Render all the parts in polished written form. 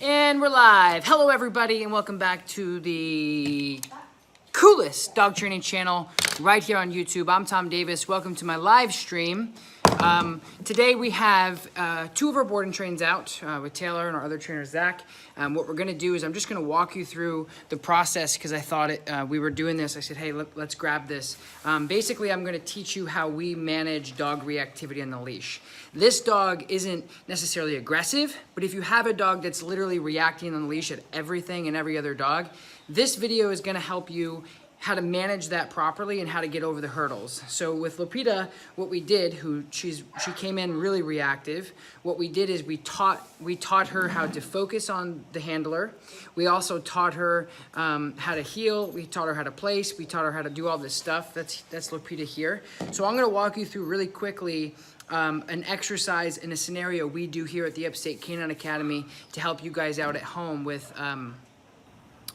And we're live. Hello everybody and welcome back to the coolest dog training channel right here on YouTube. I'm Tom Davis. Welcome to my live stream. Today we have two of our board and trains out with Taylor and our other trainer Zach. What we're going to do is I'm just going to walk you through the process because I thought we were doing this. I said, hey, let's grab this. Basically, I'm going to teach you how we manage dog reactivity on the leash. This dog isn't necessarily aggressive, but if you have a dog that's literally reacting on the leash at everything and every other dog, this video is going to help you how to manage that properly and how to get over the hurdles. So with Lupita, what we did, she came in really reactive. What we did is we taught her how to focus on the handler. We also taught her how to heel. We taught her how to place. We taught her how to do all this stuff. That's Lupita here. So I'm going to walk you through really quickly an exercise and a scenario we do here at the Upstate Canine Academy to help you guys out at home with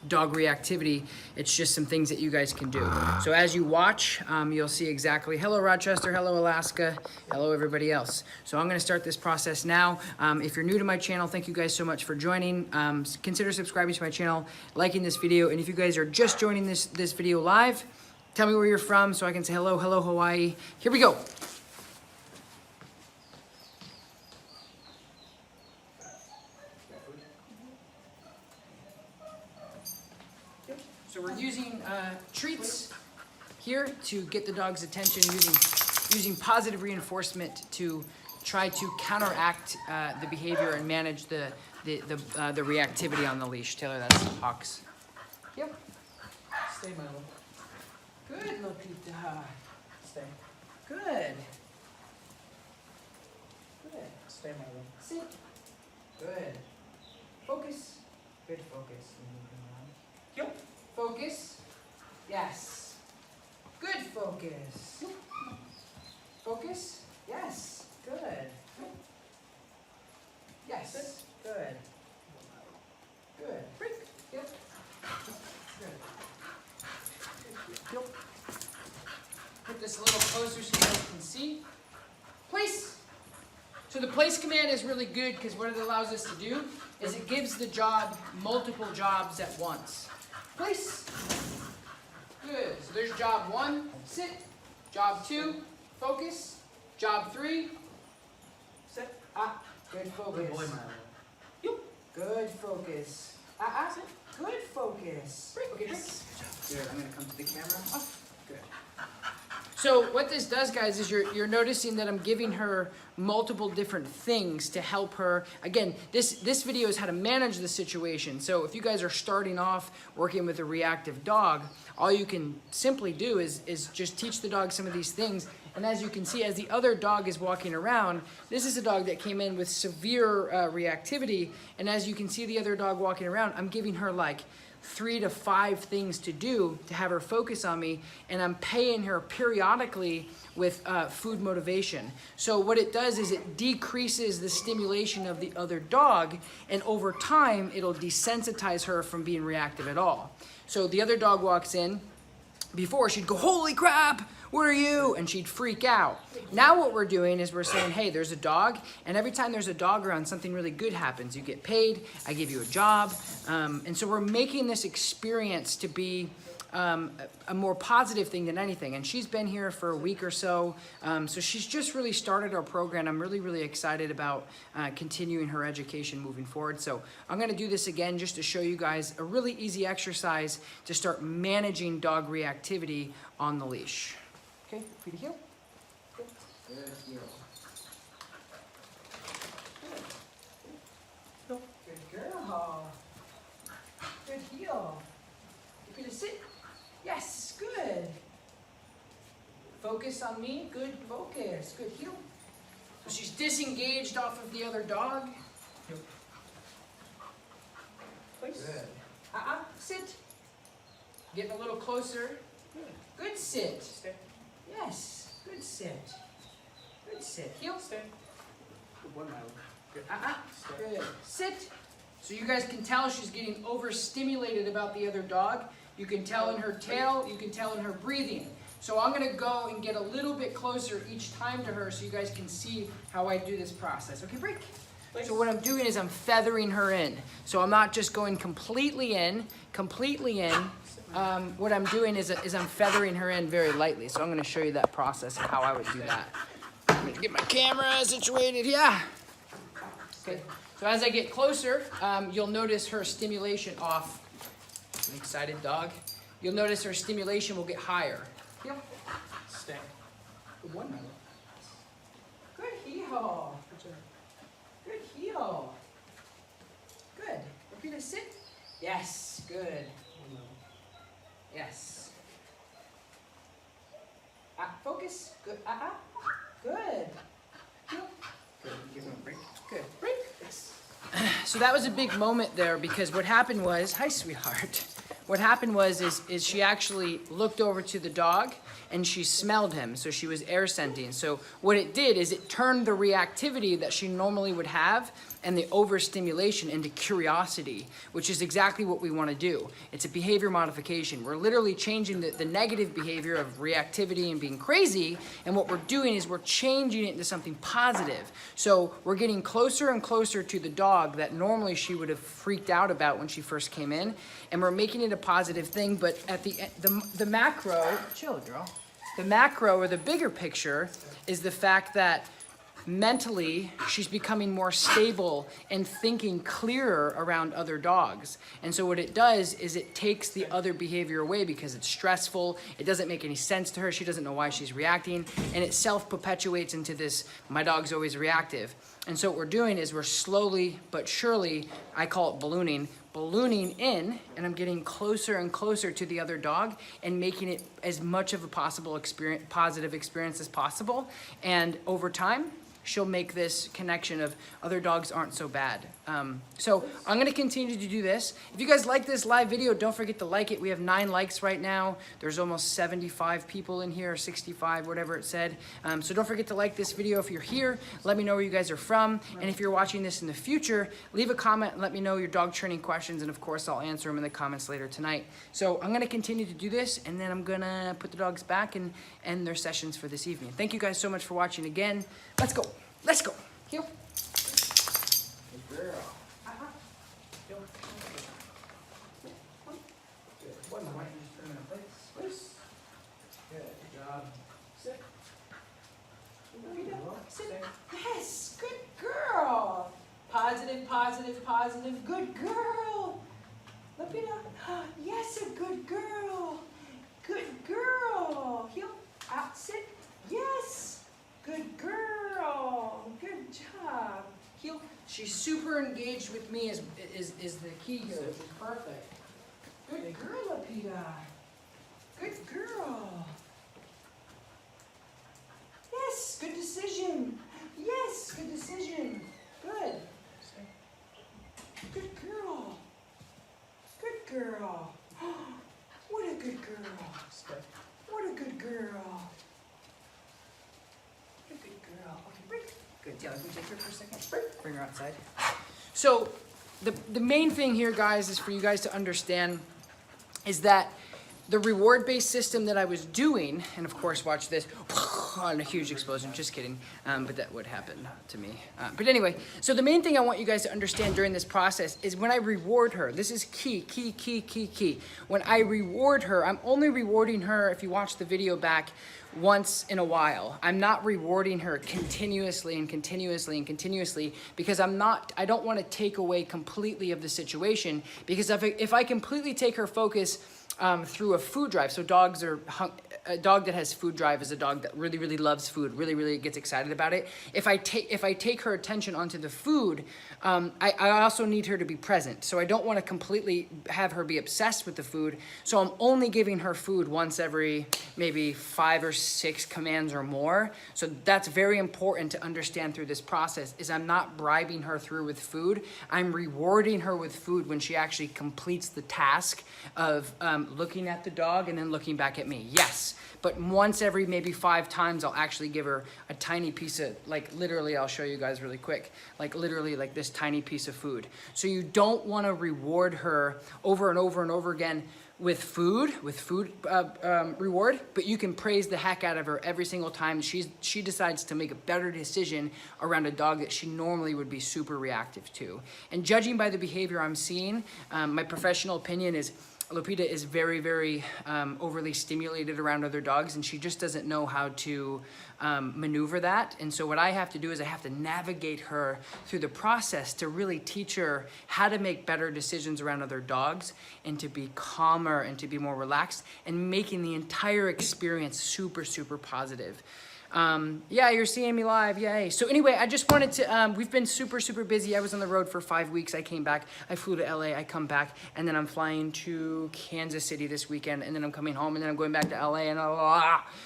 dog reactivity. It's just some things that you guys can do. So as you watch, you'll see exactly, hello Rochester, hello Alaska, hello everybody else. So I'm gonna start this process now. If you're new to my channel, thank you guys so much for joining. Consider subscribing to my channel, liking this video, and if you guys are just joining this video live, tell me where you're from so I can say hello, hello Hawaii. Here we go. So we're using treats here to get the dog's attention, using positive reinforcement to try to counteract the behavior and manage the reactivity on the leash. Taylor, that's Hawks. Yep. Stay, my love. Good, Lupita. Stay. Good. Good. Stay, my love. Sit. Good. Focus. Good focus. Yep. Focus. Yes. Good focus. Focus. Yes. Good. Yes. Good. Good. Break. Yep. Good. Yep. Put this a little closer so you guys can see. Place. So the place command is really good because what it allows us to do is it gives the job multiple jobs at once. Place. Good. So there's job 1, sit. Job 2, focus. Job 3, sit. Good focus. Good boy, Milo. Good focus. Sit. Good focus. Okay, good. I'm going to come to the camera. Good. So what this does, guys, is you're noticing that I'm giving her multiple different things to help her. Again, this video is how to manage the situation. So if you guys are starting off working with a reactive dog, all you can simply do is just teach the dog some of these things. And as you can see, as the other dog is walking around, this is a dog that came in with severe reactivity. And as you can see the other dog walking around, I'm giving her like 3 to 5 things to do to have her focus on me, and I'm paying her periodically with food motivation. So what it does is it decreases the stimulation of the other dog, and over time it'll desensitize her from being reactive at all. So the other dog walks in, before she'd go, holy crap, what are you? And she'd freak out. Now what we're doing is we're saying, hey, there's a dog, and every time there's a dog around, something really good happens. You get paid, I give you a job, and so we're making this experience to be a more positive thing than anything. And she's been here for a week or so, so she's just really started our program. I'm really, really excited about continuing her education moving forward. So I'm gonna do this again just to show you guys a really easy exercise to start managing dog reactivity on the leash. Okay, feet to heel. Good heel. Good girl. Good heel. You're gonna sit. Yes, good. Focus on me. Good focus. Good heel. So she's disengaged off of the other dog. Place. Good. Sit. Getting a little closer. Good sit. Stay. Yes. Good sit. Good sit. Heel. Stay. Good one, Milo. Good. Good. Sit. So you guys can tell she's getting overstimulated about the other dog. You can tell in her tail. You can tell in her breathing. So I'm going to go and get a little bit closer each time to her so you guys can see how I do this process. Okay, break. So what I'm doing is I'm feathering her in. So I'm not just going completely in. What I'm doing is I'm feathering her in very lightly. So I'm gonna show you that process of how I would do that. I'm gonna get my camera situated, yeah. Okay, so as I get closer, you'll notice her stimulation off. An excited dog. You'll notice her stimulation will get higher. Heel. Stay. Good one, Milo. Good heel. Good heel. Good. Repeat it, sit. Yes, good. Yes. Focus. Good. Good. Heel. Good. Give him a break. Good. Break. Yes. So that was a big moment there because what happened was, hi, sweetheart. What happened was is she actually looked over to the dog and she smelled him, so she was air scenting. So what it did is it turned the reactivity that she normally would have and the overstimulation into curiosity, which is exactly what we want to do. It's a behavior modification. We're literally changing the negative behavior of reactivity and being crazy, and what we're doing is we're changing it into something positive. So we're getting closer and closer to the dog that normally she would have freaked out about when she first came in, and we're making it a positive thing, but at the macro, chill girl, the macro or the bigger picture is the fact that mentally she's becoming more stable and thinking clearer around other dogs. And so what it does is it takes the other behavior away because it's stressful, it doesn't make any sense to her, she doesn't know why she's reacting, and it self-perpetuates into this, my dog's always reactive. And so what we're doing is we're slowly but surely, I call it ballooning in, and I'm getting closer and closer to the other dog and making it as much of a positive experience as possible. And over time, she'll make this connection of other dogs aren't so bad. So I'm gonna continue to do this. If you guys like this live video, don't forget to like it. We have 9 likes right now. There's almost 75 people in here, or 65, whatever it said. So don't forget to like this video if you're here. Let me know where you guys are from. And if you're watching this in the future, leave a comment and let me know your dog training questions. And of course, I'll answer them in the comments later tonight. So I'm gonna continue to do this, and then I'm gonna put the dogs back and end their sessions for this evening. Thank you guys so much for watching again. Let's go. Let's go. Heel. Good girl. Heel. Good. One more. Just put them in a place. Loose. Good. Good job. Sit. Sit. Yes. Good girl. Positive, positive, positive. Good girl. Lapita. Yes, a good girl. Good girl. Heel. Out. Sit. Yes. Good girl. Good job. Heel. She's super engaged with me is the key here, which is perfect. Good girl, Lapita. Good girl. Yes, good decision. Yes, good decision. Good. Good girl. Good girl. What a good girl. What a good girl. Good, yeah, let me take her for a second. Bring her outside. So the main thing here, guys, is for you guys to understand is that the reward-based system that I was doing, and of course, watch this, on a huge explosion, just kidding, but that would happen to me. But anyway, so the main thing I want you guys to understand during this process is when I reward her, this is key. When I reward her, I'm only rewarding her, if you watch the video back, once in a while. I'm not rewarding her continuously because I don't want to take away completely of the situation, because if I completely take her focus through a food drive, so a dog that has food drive is a dog that really loves food, really gets excited about it. If I take her attention onto the food, I also need her to be present. So I don't want to completely have her be obsessed with the food. So I'm only giving her food once every maybe 5 or 6 commands or more. So that's very important to understand through this process, is I'm not bribing her through with food. I'm rewarding her with food when she actually completes the task of looking at the dog and then looking back at me. Yes, but once every maybe 5 times, I'll actually give her a tiny piece of, like literally, I'll show you guys really quick, like literally like this tiny piece of food. So you don't want to reward her over and over and over again with food reward, but you can praise the heck out of her every single time she decides to make a better decision around a dog that she normally would be super reactive to. And judging by the behavior I'm seeing, my professional opinion is Lupita is very, very overly stimulated around other dogs, and she just doesn't know how to maneuver that. And so what I have to do is I have to navigate her through the process to really teach her how to make better decisions around other dogs and to be calmer and to be more relaxed and making the entire experience super, super positive. Yeah, you're seeing me live, yay. So anyway, I just wanted to, we've been super, super busy. I was on the road for 5 weeks. I came back, I flew to LA, I come back, and then I'm flying to Kansas City this weekend, and then I'm coming home, and then I'm going back to LA, and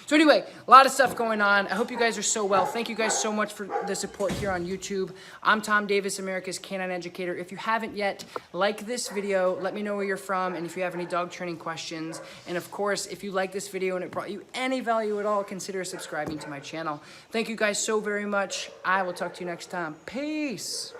So anyway, a lot of stuff going on. I hope you guys are so well. Thank you guys so much for the support here on YouTube. I'm Tom Davis, America's Canine Educator. If you haven't yet, like this video, let me know where you're from, and if you have any dog training questions. And of course, if you like this video and it brought you any value at all, consider subscribing to my channel. Thank you guys so very much. I will talk to you next time. Peace.